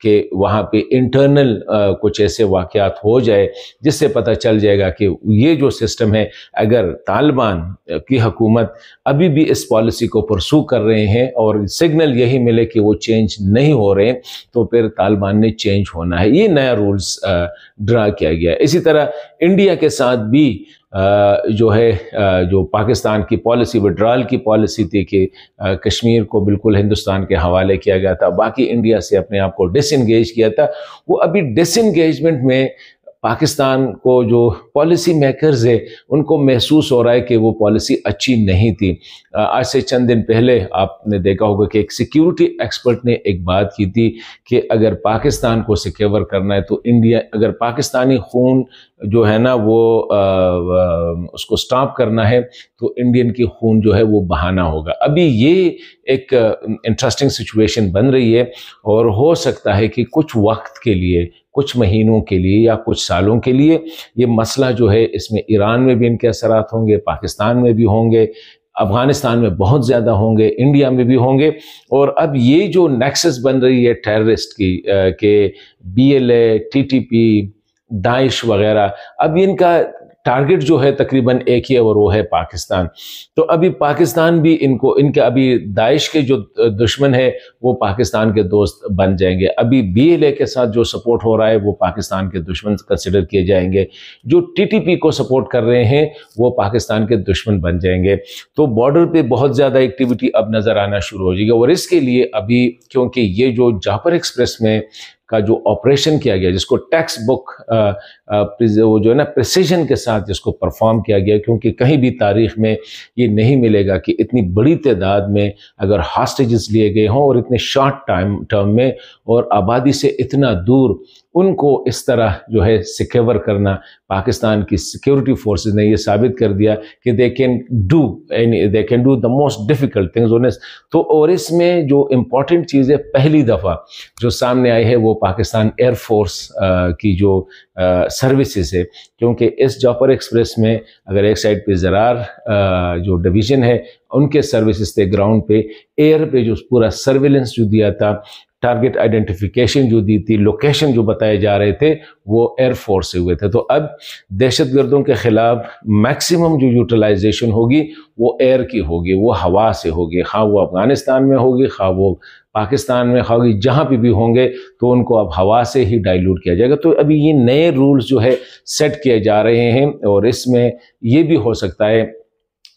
کہ وہاں پہ انٹرنل کچھ ایسے واقعات ہو جائے جس سے پتہ چل جائے گا کہ یہ جو سسٹم ہے، اگر طالبان کی حکومت ابھی بھی اس پالیسی کو پرسو کر رہے ہیں اور سگنل یہی ملے کہ وہ چینج نہیں ہو رہے، تو پھر طالبان نے چینج ہونا ہے۔ یہ نیا رولز ڈرا کیا گیا ہے۔ اسی طرح انڈیا کے ساتھ بھی جو پاکستان کی پالیسی، وڈرال کی پالیسی تھی کہ کشمیر کو بالکل ہندوستان کے حوالے کیا گیا تھا، باقی انڈیا سے اپنے آپ کو ڈس انگیج کیا تھا، وہ ابھی ڈس انگیجمنٹ میں پاکستان کو جو پالیسی میکرز ہے ان کو محسوس ہو رہا ہے کہ وہ پالیسی اچھی نہیں تھی۔ آج سے چند دن پہلے آپ نے دیکھا ہوگا کہ ایک سیکیورٹی ایکسپرٹ نے ایک بات کی تھی کہ اگر پاکستان کو سیکیور کرنا ہے تو اگر پاکستانی خون جو ہے نا وہ اس کو سٹاپ کرنا ہے تو انڈین کی خون جو ہے وہ بہانا ہوگا۔ ابھی یہ ایک انٹرسٹنگ سچویشن بن رہی ہے اور ہو سکتا ہے کہ کچھ وقت کے لیے، کچھ مہینوں کے لیے یا کچھ سالوں کے لیے یہ مسئلہ جو ہے اس میں ایران میں بھی ان کے اثرات ہوں گے، پاکستان میں بھی ہوں گے، افغانستان میں بہت زیادہ ہوں گے، انڈیا میں بھی ہوں گے۔ اور اب یہ جو نیکسس بن رہی ہے ٹیررسٹ کی کہ BLA، TTP، داعش وغیرہ، اب ان کا ٹارگٹ جو ہے تقریباً ایک ہی ہے اور وہ ہے پاکستان۔ تو ابھی پاکستان بھی ان کے ابھی داعش کے جو دشمن ہے وہ پاکستان کے دوست بن جائیں گے، ابھی BLA کے ساتھ جو سپورٹ ہو رہا ہے وہ پاکستان کے دشمن کنسیڈر کیے جائیں گے، جو TTP کو سپورٹ کر رہے ہیں وہ پاکستان کے دشمن بن جائیں گے۔ تو بارڈر پہ بہت زیادہ ایکٹیویٹی اب نظر آنا شروع ہو جائے گی، اور اس کے لیے ابھی کیونکہ یہ جو جعفر ایکسپریس میں کا جو آپریشن کیا گیا، جس کو ٹیکسٹ بک وہ جو ہے نا پریسیجن کے ساتھ جس کو پرفارم کیا گیا، کیونکہ کہیں بھی تاریخ میں یہ نہیں ملے گا کہ اتنی بڑی تعداد میں اگر ہاسٹیجز لیے گئے ہوں اور اتنے شارٹ ٹرم میں اور آبادی سے اتنا دور، ان کو اس طرح جو ہے سیکیور کرنا، پاکستان کی سیکیورٹی فورسز نے یہ ثابت کر دیا کہ they can do the most difficult things۔ تو اور اس میں جو امپورٹنٹ چیز ہے، پہلی دفعہ جو سامنے آئی ہے وہ پاکستان ایئر فورس کی جو سروسز ہے، کیونکہ اس جعفر ایکسپریس میں اگر ایک سائڈ پہ زرار جو ڈویژن ہے ان کے سروسز تھے، گراؤنڈ پہ ایئر پہ جو پورا سرویلنس جو دیا تھا، ٹارگٹ آئیڈینٹیفیکیشن جو دی تھی، لوکیشن جو بتائے جا رہے تھے، وہ ایئر فورس سے ہوئے تھے۔ تو اب دہشت گردوں کے خلاف میکسیمم جو یوٹیلائزیشن ہوگی وہ ایئر کی ہوگی، وہ ہوا سے ہوگی، خواہ وہ افغانستان میں ہوگی، خواہ وہ پاکستان میں، خواہ جہاں پہ بھی ہوں گے، تو ان کو اب ہوا سے ہی ڈائیلوٹ کیا جائے گا۔ تو ابھی یہ نئے رولز جو ہے سیٹ کیے جا رہے ہیں، اور اس میں یہ بھی ہو سکتا ہے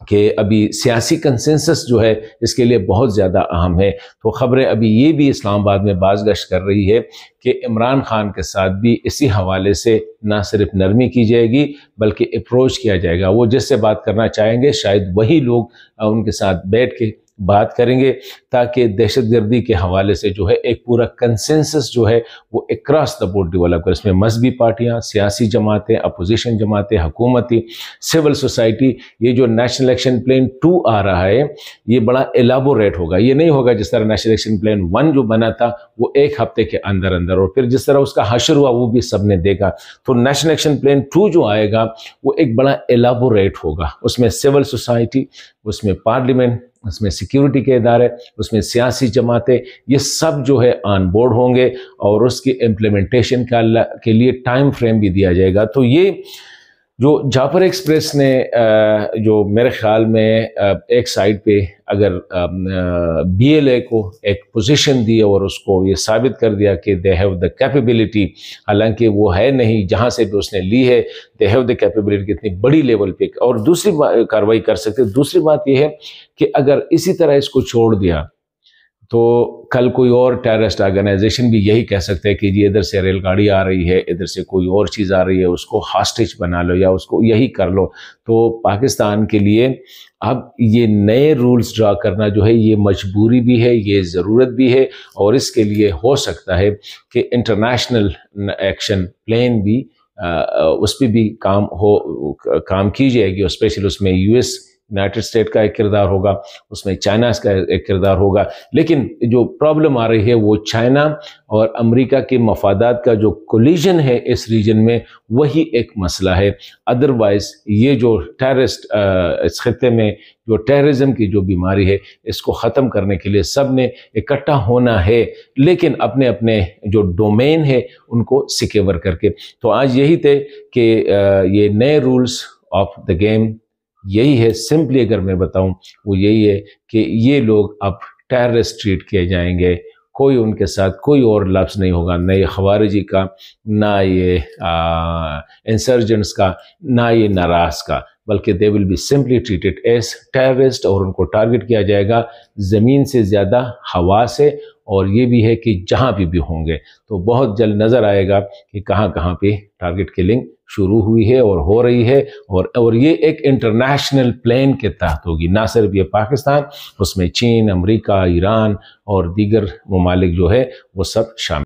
کہ ابھی سیاسی کنسنسس جو ہے اس کے لیے بہت زیادہ اہم ہے۔ تو خبریں ابھی یہ بھی اسلام آباد میں بازگشت کر رہی ہے کہ عمران خان کے ساتھ بھی اسی حوالے سے نہ صرف نرمی کی جائے گی بلکہ اپروچ کیا جائے گا، وہ جس سے بات کرنا چاہیں گے شاید وہی لوگ ان کے ساتھ بیٹھ کے بات کریں گے، تاکہ دہشت گردی کے حوالے سے جو ہے ایک پورا کنسنسس جو ہے وہ اکراس دا بورڈ ڈیولپ کرے۔ اس میں مذہبی پارٹیاں، سیاسی جماعتیں، اپوزیشن جماعتیں، حکومتی، سول سوسائٹی، یہ جو نیشنل ایکشن پلان 2 آ رہا ہے یہ بڑا ایلابوریٹ ہوگا، یہ نہیں ہوگا جس طرح نیشنل ایکشن پلان 1 جو بنا تھا وہ ایک ہفتے کے اندر اور پھر جس طرح اس کا حشر ہوا وہ بھی سب نے دیکھا۔ تو نیشنل ایکشن پلان 2 جو آئے گا وہ ایک بڑا ایلابوریٹ ہوگا، اس میں سول سوسائٹی، اس میں پارلیمنٹ، اس میں سیکیورٹی کے ادارے، اس میں سیاسی جماعتیں، یہ سب جو ہے آن بورڈ ہوں گے، اور اس کی امپلیمنٹیشن کے لیے ٹائم فریم بھی دیا جائے گا۔ تو یہ جو جعفر ایکسپریس نے جو میرے خیال میں ایک سائڈ پہ اگر BLA کو ایک پوزیشن دی اور اس کو یہ ثابت کر دیا کہ they have the capability، حالانکہ وہ ہے نہیں، جہاں سے بھی اس نے لی ہے they have the capability کہ اتنی بڑی لیول پہ اور دوسری کارروائی کر سکتے۔ دوسری بات یہ ہے کہ اگر اسی طرح اس کو چھوڑ دیا تو کل کوئی اور ٹیررسٹ آرگنائزیشن بھی یہی کہہ سکتے ہیں کہ جی ادھر سے ریل گاڑی آ رہی ہے، ادھر سے کوئی اور چیز آ رہی ہے، اس کو ہاسٹیج بنا لو یا اس کو یہی کر لو۔ تو پاکستان کے لیے اب یہ نئے رولز ڈرا کرنا جو ہے یہ مجبوری بھی ہے، یہ ضرورت بھی ہے، اور اس کے لیے ہو سکتا ہے کہ انٹرنیشنل ایکشن پلان بھی اس پہ بھی کام کی جائے گی، اور اسپیشل اس میں US یونائٹڈ اسٹیٹ کا ایک کردار ہوگا، اس میں چائنا کا ایک کردار ہوگا، لیکن جو پرابلم آ رہی ہے وہ چائنا اور امریکہ کے مفادات کا جو کولیجن ہے اس ریجن میں، وہی ایک مسئلہ ہے۔ ادروائز یہ جو ٹیررسٹ اس خطے میں جو ٹیررزم کی جو بیماری ہے، اس کو ختم کرنے کے لیے سب نے اکٹھا ہونا ہے، لیکن اپنے اپنے جو ڈومین ہے ان کو سیکیور کر کے۔ تو آج یہی تھے کہ یہ نئے رولز آف دا گیم یہی ہے، سمپلی اگر میں بتاؤں وہ یہی ہے کہ یہ لوگ اب ٹیررسٹ ٹریٹ کیے جائیں گے، کوئی ان کے ساتھ کوئی اور لفظ نہیں ہوگا، نہ یہ خوارجی کا، نہ یہ انسرجنٹس کا، نہ یہ ناراض کا، بلکہ they will be simply treated as terrorist، اور ان کو ٹارگٹ کیا جائے گا زمین سے زیادہ ہوا سے، اور یہ بھی ہے کہ جہاں بھی ہوں گے تو بہت جلد نظر آئے گا کہ کہاں کہاں پہ ٹارگٹ کلنگ شروع ہوئی ہے اور ہو رہی ہے، اور یہ ایک انٹرنیشنل پلان کے تحت ہوگی، نہ صرف یہ پاکستان، اس میں چین، امریکہ، ایران اور دیگر ممالک جو ہے وہ سب شامل